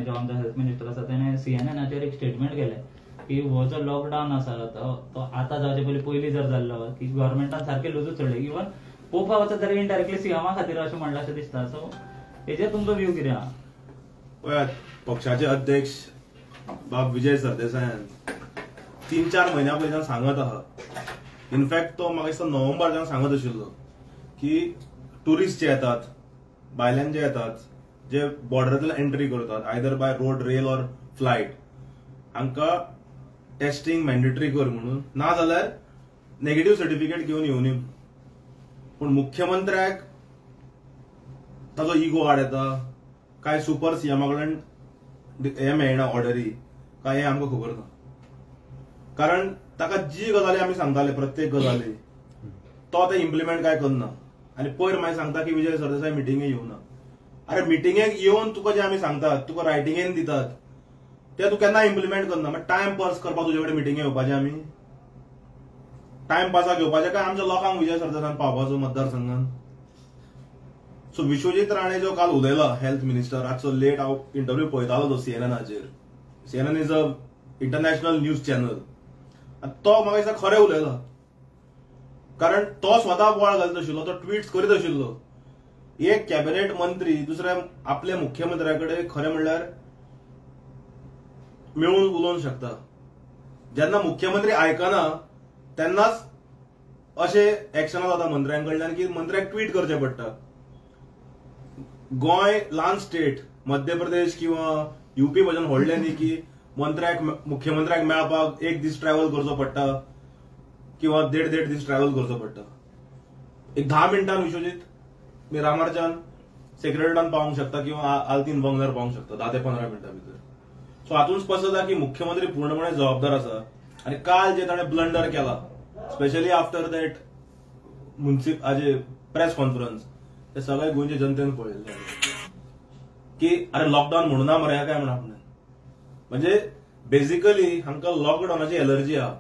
जो आमचा health minister आसा त्याने CNN एक स्टेटमेंट केलें की हो जो लॉकडावन आसा तो आतां जावचे पयलीं जर जाल्लो की गव्हर्मेंटान सारके लूजच सोडले. इवन पोवपा वचत जाल्यार इनडायरेक्टली सीएमा खातीर अशें म्हणलां अशें दिसता. सो हेजेर तुमचो व्यू कितें आहा? पळयात, पक्षाचे अध्यक्ष बाब विजय सरदेसायान 3-4 म्हयन्या पयलीं सांगत आहा. इनफॅक्ट तो म्हाका दिसता नोव्हेंबराच्यान सांगत आशिल्लो की टुरिस्ट जे येतात, भायल्यान जे येतात, जे बॉर्डरांतल्यान एंट्री करतात either by road, rail or flight, हांकां टेस्टिंग मॅन्डेटरी कर म्हणून, ना जाल्यार नेगेटिव्ह सर्टिफिकेट घेवन येवनी. पूण मुख्यमंत्र्याक ताजो इगो आड येता काय सुपर सीएमा कडल्यान हे मेळना ऑर्डरी काय हे आमकां खबर ना. कारण ताका जी गजाली आमी सांगताले प्रत्येक गजाली तो ते इम्प्लिमेंट काय करना. आनी पयर मागीर सांगता की विजय सरदेसाय मिटिंगेक येवना. अरे मिटिंगेक येवन तुका जे आमी सांगतात, तुका रायटिंगेन दितात, ते तूं केन्ना इम्प्लिमेंट करना. मागीर टायम पास करपाक तुजे कडेन मिटिंगेक येवपाचें आमी? टायम पासाक येवपाचें काय आमच्या लोकांक विजय सरदेसायान पावपाचो मतदारसंघात? सो विश्वजीत राणे जो काल उलयला हेल्थ मिनिस्टर, आजचो लेट हांव इंटरव्यू पळयतालो तो सीएनएनाचेर. CNN is a international news channel. तो म्हाका दिसता खरें उलयला. कारण तो स्वता बोवाळ घालत आशिल्लो, तो ट्विट्स करीत आशिल्लो. एक कॅबिनेट मंत्री दुसऱ्या आपल्या मुख्यमंत्र्याकडे खरें म्हणल्यार मेळून उलोवंक शकता. जेन्ना मुख्यमंत्री आयकना तेन्नाच अशे एक्शनां जाता मंत्र्यांकडल्यान की मंत्र्याक ट्वीट करचें पडटा. गोंय ल्हान स्टेट, मध्य प्रदेश किंवा युपी भशेन व्हडले न्ही की मंत्र्याक मुख्यमंत्र्याक मेळपाक एक दीस ट्रॅव्हल करचो पडटा किंवा देड दीस ट्रॅव्हल करचो पडटा. एक 10 मिनटान विश्वजीत मिरामारच्यान सेक्रेटरीएटान पावंक शकता किंवा आल्तीन बंगल्यार पावंक शकता 10 ते 15 मिनटां भितर. सो हातून स्पश्ट जाता की मुख्यमंत्री पूर्णपणे जबाबदार आसा. आनी काल जे ताणें ब्लंडर केला, स्पेशली आफ्टर दॅट हाजे प्रेस कॉन्फरन्स, ते सगळे गोंयचे जनतेन पळयल्ले की अरे लॉकडाऊन म्हणून ना मरे काय म्हणून आपण. म्हणजे बेसिकली हांकां लॉकडाऊनाची एलर्जी आहा.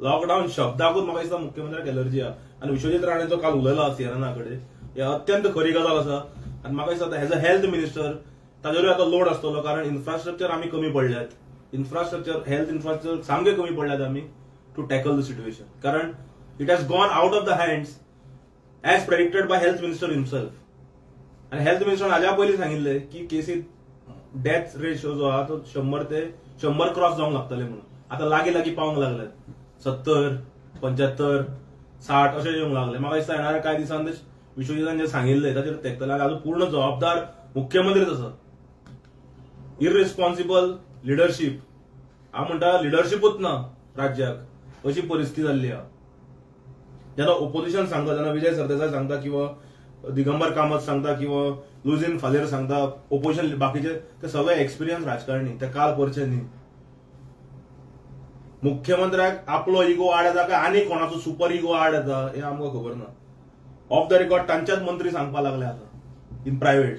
लॉकडाऊन शब्दाकूच म्हाका दिसता मुख्यमंत्र्याक एलर्जी आहा. आनी विश्वजीत राणे जो काल उलयला सीएनएना कडेन हे अत्यंत खरी गजाल आसा. आनी म्हाका दिसता एज अ हेल्थ मिनिस्टर ताजेरूय आतां लोड आसतलो. कारण इन्फ्रास्ट्रक्चर आमी कमी पडल्यात. हेल्थ इन्फ्रास्ट्रक्चर सामके कमी पडल्यात आमी टू टॅकल द सिच्युएशन. कारण it has gone out of the hands as predicted by health minister himself. आनी हेल्थ मिनिस्टरान हाज्या पयलीं सांगिल्ले की केसी डेथ रेशियो जो आहा तो 100 क्रॉस जावंक लागतले म्हणून. आतां लागीं पावंक लागल्यात. 70, 75, 60 अशें येवंक लागले. म्हाका दिसता येणाऱ्या कांय दिसान विश्वजीतान जे सांगिल्ले ताचेर तेंकतले. हाजो पूर्ण जबाबदार मुख्यमंत्रीच आसा. इररिस्पॉन्सिबल लिडरशीप, हांव म्हणटा लिडरशीपूच ना राज्याक, अशी परिस्थिती जाल्ली आहा. जेन्ना ओपोजिशन सांगता, जेन्ना विजय सरदेसाय सांगता किंवा दिगंबर कामत सांगता किंवा लुझीन फालेर सांगता, ओपोजिशन बाकीचे ते सगळे एक्सपिरियन्स राजकारणी, ते काल परचे न्ही. मुख्यमंत्र्याक आपलो इगो आड येता काय आनी कोणाचो सुपर इगो आड येता हे आमकां खबर ना. ऑफ द रेकॉर्ड तांच्याच मंत्री सांगपाक लागले आतां इन प्रायव्हेट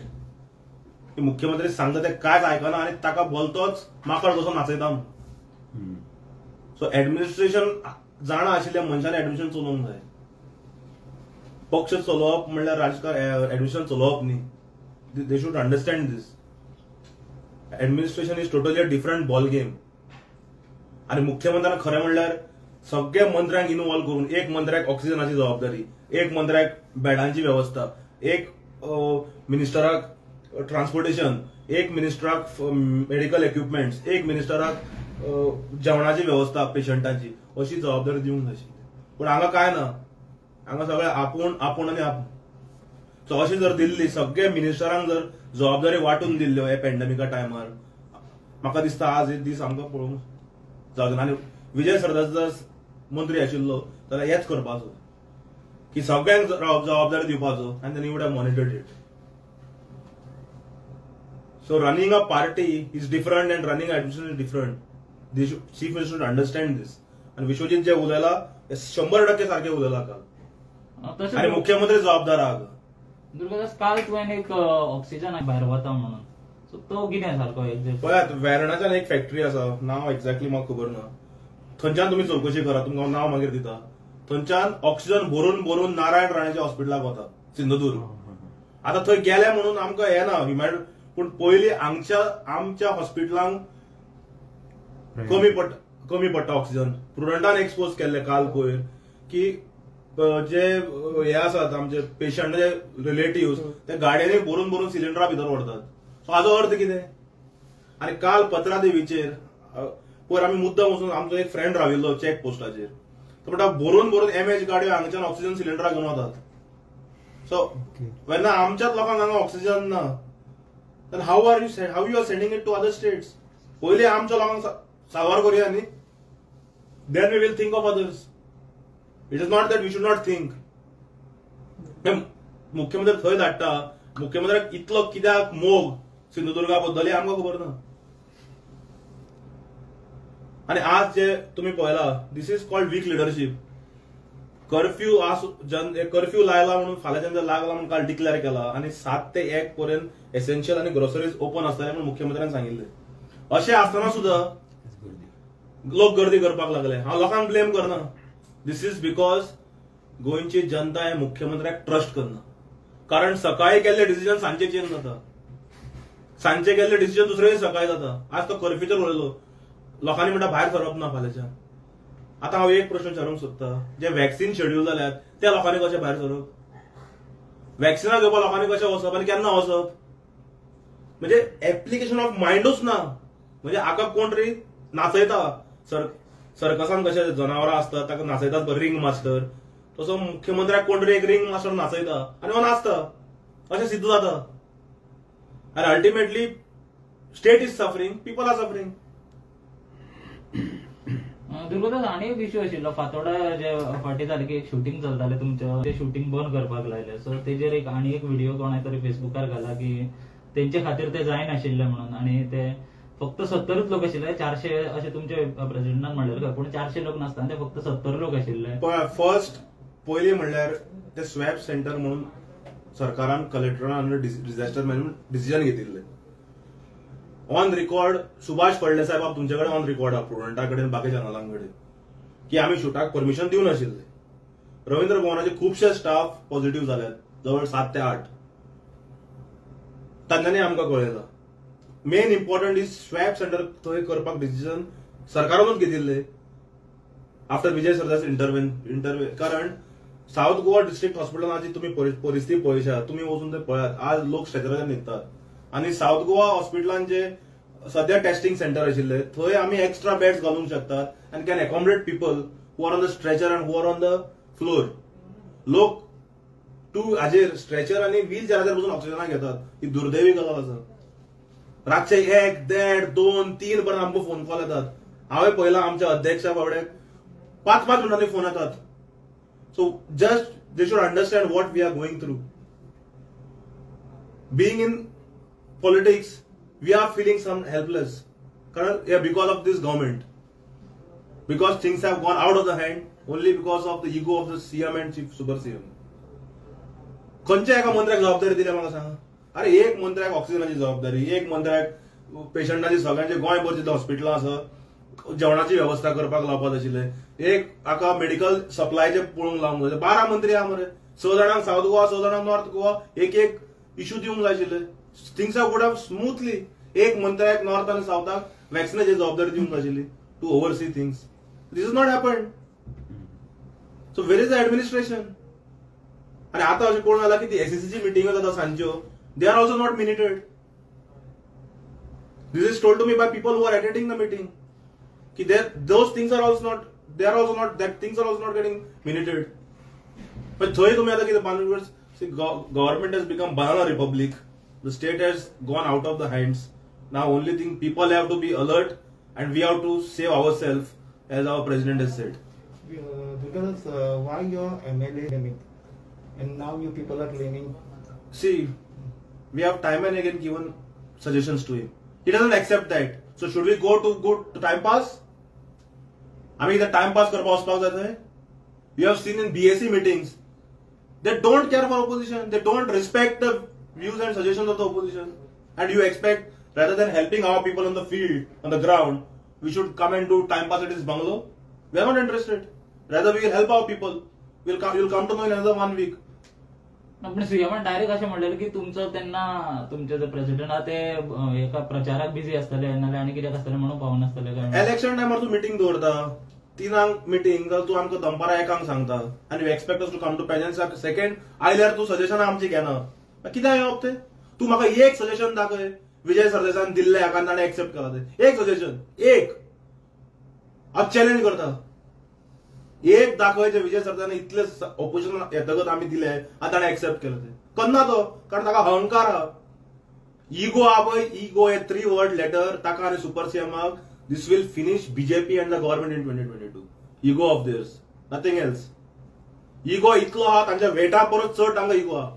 की मुख्यमंत्री सांगता ते कांयच आयकना आनी ताका भलतोच माकड कसो नाचयता. सो एडमिनिस्ट्रेशन जाणा आशिल्ल्या मनशांनी एडमिनिस्ट्रेशन चलोवंक जाय. पक्ष चलोवप म्हणल्यार राजकारण एडमिनिस्ट्रेशन चलोवप न्ही. They should understand this. Administration is totally a different ball game. आनी मुख्यमंत्र्यान खरें म्हणल्यार सगळ्या मंत्र्यांक इन्वॉल्व करून, एक मंत्र्याक ऑक्सिजनाची जबाबदारी, एक मंत्र्याक बेडांची व्यवस्था, एक मिनिस्टराक ट्रान्सपोर्टेशन, एक मिनिस्टराक मेडिकल इक्विपमेंट्स, एक मिनिस्टराक जेवणाची व्यवस्था पेशंटांची, अशी जबाबदारी दिवंक जाय. पूण हांगा काय ना. हांगा सगळे आपूण आनी आपूण. सो अशी जर दिल्ली, सगळे मिनिस्टरांक जर जबाबदारी वांटून दिल्ल्यो हे पॅन्डेमिका टायमार, म्हाका दिसता आज एक दीस आमकां पळोवंक जागना. आनी विजय सरदेसाय जर मंत्री आशिल्लो जाल्यार हेच करपाचो की सगळ्यांक जबाबदारी दिवपाचो आनी then you would have monitored it. So running a party is different and running administration is different. Chief minister should understand this. आनी विश्वजीत जे उलयला ते 100% सारखे उलयला काल. आनी मुख्यमंत्री जबाबदार आहा. दुर्गादास, काल तुवें एक ऑक्सिजन भायर वता म्हणून, सो तो कितें सारको एक्झॅक्ट? पळयात, वेर्णाच्यान एक फॅक्टरी आसा, नांव एक्झॅक्टली म्हाका खबर ना. थंयच्यान तुमी चवकशी करा, तुमकां नांव मागीर दिता. थंयच्यान ऑक्सिजन भरून भरून नारायण राणेच्या हॉस्पिटलाक वता सिंधुदूर्ग. आतां थंय गेले म्हणून आमकां हे ना, पूण पयलीं आमच्या हॉस्पिटलांक कमी पडटा ऑक्सिजन. प्रुडंटान एक्सपोज केल्ले काल पयर की जे हे आसात आमचे पेशंट जे रिलेटिव्ह ते गाडयांनी भरून सिलिंडरा भितर व्हरतात. सो हाचो अर्थ कितें? आनी काल पत्रा देवीचेर पयर आमी मुद्दम वचून आमचो एक फ्रेंड राविल्लो चॅक पोस्टाचेर तो म्हणटा भरून एमएच गाडयो हांगच्यान ऑक्सिजन सिलिंडरा घेवन वतात. सो वेन्ना आमच्याच लोकांक हांगा ऑक्सिजन ना then how you are sending it to other states? पयलीं आमच्या लोकांक सावर करूया न्ही, then we will think of others. It is not that we should not think. मुख्यमंत्री थंय धाडटा, मुख्यमंत्र्याक इतलो कित्याक मोग सिंधुदुर्गा बद्दल हे आमकां खबर ना. आनी आज जे तुमी पळयला this is called weak leadership. Curfew लायला म्हणून फाल्यांच्यान लागला म्हणून काल डिक्लेअर केला आनी 7 ते 1 पर्यंत एसेन्शियल आनी ग्रोसरीज ओपन आसतले म्हणून मुख्यमंत्र्यान सांगिल्ले. अशें आसतना सुद्धा लोक गर्दी करपाक लागले. हांव लोकांक ब्लेम करना. दिस इज बिकॉज गोंयची जनता हे मुख्यमंत्र्याक ट्रस्ट करना. कारण सकाळी केल्ले डिसिजन सांजे चेंज जाता, सांजे केल्ले डिसिजन दुसरे दीस सकाळी जाता. आज तो कर्फ्यूचेर उलयलो, लोकांनी म्हणटा भायर सरप ना फाल्यांच्यान. आता हांव एक प्रश्न विचारूंक सोदता, जे वॅक्सिन शेड्यूल जाल्यात त्या लोकांनी कशें भायर सरप? वॅक्सिनां घेवपाक लोकांनी कशें वचप आनी केन्ना वचप? म्हणजे एप्लिकेशन ऑफ मायंडूच ना. म्हणजे हाका कोण तरी नाचयता. सर्कसान कशें जनावरां असतात ताका नाचयतात रिंग मास्टर, तसो मुख्यमंत्र्याक कोण तरी एक रिंग मास्टर नाचयता आनी हो नाचता. अशें सिद्ध जाता. आनी ultimately state is suffering, people are suffering. Durgadas आनी एक इश्यू आशिल्लो फातोडा जे फाटी जाले की एक शूटिंग चलतालें तुमचें, ते शूटिंग बंद करपाक लायलें. सो तेजेर एक आनी एक व्हिडिओ कोणाय तरी फेसबुकार घाला की तेंचे खातीर ते जायनाशिल्ले म्हणून आनी ते फक्त 70 लोक आशिल्ले. 400 अशें तुमचे प्रेसिडेंटान म्हणलेले पूण 400 लोक नासता, ते फक्त 70 लोक आशिल्ले. फर्स्ट पयलीं म्हणल्यार ते स्वॅप सेंटर म्हणून सरकारान कलेक्टरान डिझास्टर मॅनेजमेंट डिसिजन घेतिल्ले. ऑन रिकॉर्ड सुभाष फळदेसाय बाब तुमचे कडेन ऑन रिकॉर्ड आहा, प्रुडंटा कडेन बाकी चॅनलां कडेन, की आमी शूटाक परमिशन दिवनाशिल्ले. रवींद्र भवनाचे खुबशे स्टाफ पॉझिटिव्ह जाल्यात, जवळ 7 ते 8. तांच्यांनी आमकां कळयलां. Main important is swab centre थंय करपाक डिसिजन सरकारानूच घेतिल्ले आफ्टर विजय सरदेसाय इंटरव्यू. कारण साऊथ गोवा डिस्ट्रिक्ट हॉस्पिटलाची तुम्ही परिस्थिती पळयशात, तुम्ही वचून ते पळयात. आज लोक स्ट्रेचरान न्हिदतात आनी साऊथ गोवा हॉस्पिटलान जे सध्या टेस्टिंग सेंटर आशिल्ले थंय आमी एक्स्ट्रा बेड्स घालूंक शकतात आनी can accommodate people who R on the stretcher and who are on the floor. लोक हाजेर स्ट्रेचर आनी व्हील चॅराचेर बसून ऑक्सिजनाक घेतात. ही दुर्दैवी गजाल आसा. रातचे 1, 1.5, 2, 3 पर्यंत आमकां फोन कॉल येतात. हांवें पळयलां आमच्या अध्यक्षा बाबड्याक 5-5 मिनटांनी फोन येतात. So just they should understand what we are going through. Being in politics, we are feeling some helpless. Because of this government. Because things have gone out of the hand only because of the ego of the CM and Chief Super CM. खंयच्या एका मंत्र्याक जबाबदारी दिल्या म्हाका सांगा. अरे एक मंत्र्याक ऑक्सिजनाची जबाबदारी, एक मंत्र्याक पेशंटांची सगळ्यांचे गोंयभर जितले हॉस्पिटलां आसा जेवणाची वेवस्था करपाक लावपाक आशिल्ले, एक हाका मेडिकल सप्लायचे पळोवंक लावंक जाय. 12 मंत्री आहा मरे. 6 जाणांक साऊथ गोवा, 6 जाणांक नॉर्थ गोवा एक इश्यू दिवंक जाय आशिल्ले. Things have would have smoothly. एक मंत्र्याक नॉर्थ आणि साऊथाक वॅक्सिनाची जबाबदारी दिवंक आशिल्ली to oversee things. This is not happened. So where is the administration? आणि आता अशें कोण जाला की ती एससीसीची मिटिंग जाता सांजच्यो, they are also not minuted. This is told to me by people who are attending the meeting की those things are also not, they are also not, that things are also not getting minuted. पण थंय तुम्ही आता कितें बांदून government has become banana republic. The state has gone out of the hands. Now only thing people have to be alert and we have to save ourselves, as our president has said. Because why your MLA claiming and now you people are claiming? See, we have time and again given suggestions to him. He doesn't accept that. So should we go to time pass? I mean the time pass करपाक वचपाक जाय थंय. You have seen in BAC meetings, they don't care for opposition. They don't respect the views and suggestions of the opposition, and you expect rather than helping our people on the field, on the ground, we should come and do time pass at his bungalow? We are not interested. Rather we will help our people. You'll come to know in another 1 week. पण सीएमान direct अशें म्हणलेलें की तुमचो तेन्ना तुमचे जे president आहा ते एका प्रचाराक बिझी आसतले नाल्यार आनी कित्याक आसतले म्हणून पावनासतले काय इलेक्शन टायमार तूं मिटींग दवरता 3 मिटींग जाल्यार तूं आमकां दनपारां 1 सांगता आनी you expect us to come to पेजन्साक सेकंड आयल्यार तूं सजेशनां आमची घेना कित्याक येवप ते तूं म्हाका एक सजेशन दाखय विजय सरदेसायन दिल्ले हाका ताणें एक्सेप्ट केला ते एक सजेशन एक हांव चॅलेंज करता एक दाखय जे विजय सरदेसायन इतले ऑपोजिशन येतकच आमी दिले आनी ताणें एक्सेप्ट केलं ते करना तो कारण ताका अहंकार आहा इगो आहा पळय इगो हे 3 वर्ड लेटर ताका आनी सुपर सीएमाक this will finish BJP and the government in 2022 ego of there's nothing else ego इतलो आहा तांच्या वेटा परत चड तांकां इगो आहा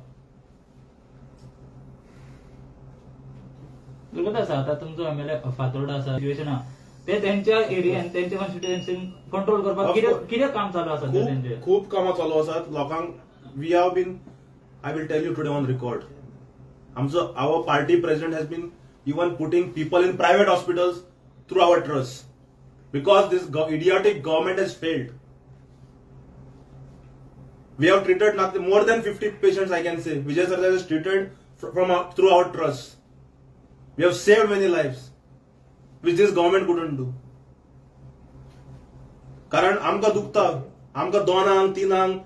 दुर्गत आसा आता तुमचो एमएलए फातोर्डा आसा सिच्युएशन आहा ते त्यांच्या एरियान त्यांच्या कॉन्स्टिट्युएन्सीन कंट्रोल करपाक कितें काम चालू आसा तेंचे खूप कामां चालू आसात लोकांक we have been I will tell you today on record आमचो our party president has been even putting people in private hospitals through our trust because this idiotic government has failed. We have treated more than 50 patients, I can say. Vijay Sardesai has treated through our trust. We have saved many lives, which this government couldn't do. कारण आमकां दुखता आमकां 2-3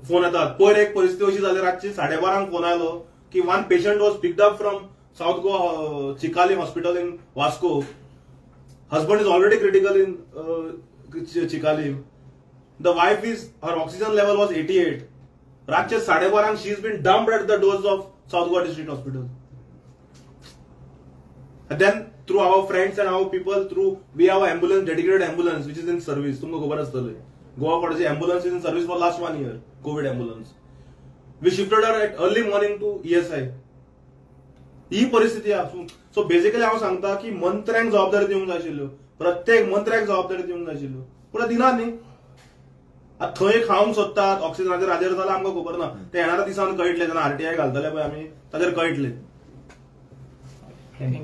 phone येतात पयर एक परिस्थिती अशी जाली रातची 12:30 फोन आयलो की one patient was picked up from south Goa Chicalim hospital in Vasco husband is already critical in Chicalim the wife is her oxygen level was 88 रातचे 12:30 she is been dumped at the doors of south Goa district hospital and then through our friends and our people we have an ambulance, dedicated ambulance which is in service. तुमको खबर असतले Goa college ambulance is in service for last 1 year. COVID ambulance. We shifted her at early morning to ESI. ही परिस्थिती आहे. So basically हांव सांगता की मंत्र्यांक जबाबदारी दिवंक जाय आशिल्ल्यो प्रत्येक मंत्र्याक जबाबदारी दिवंक जाय आशिल्ल्यो पूण दिना न्ही थंय खावंक सोदतात ऑक्सिजनाचेर हाजेर जाल्यार आमकां खबर ना ते येणाऱ्या दिसान कळटले जेन्ना RTI घालतले पळय आमी ताजेर कळटले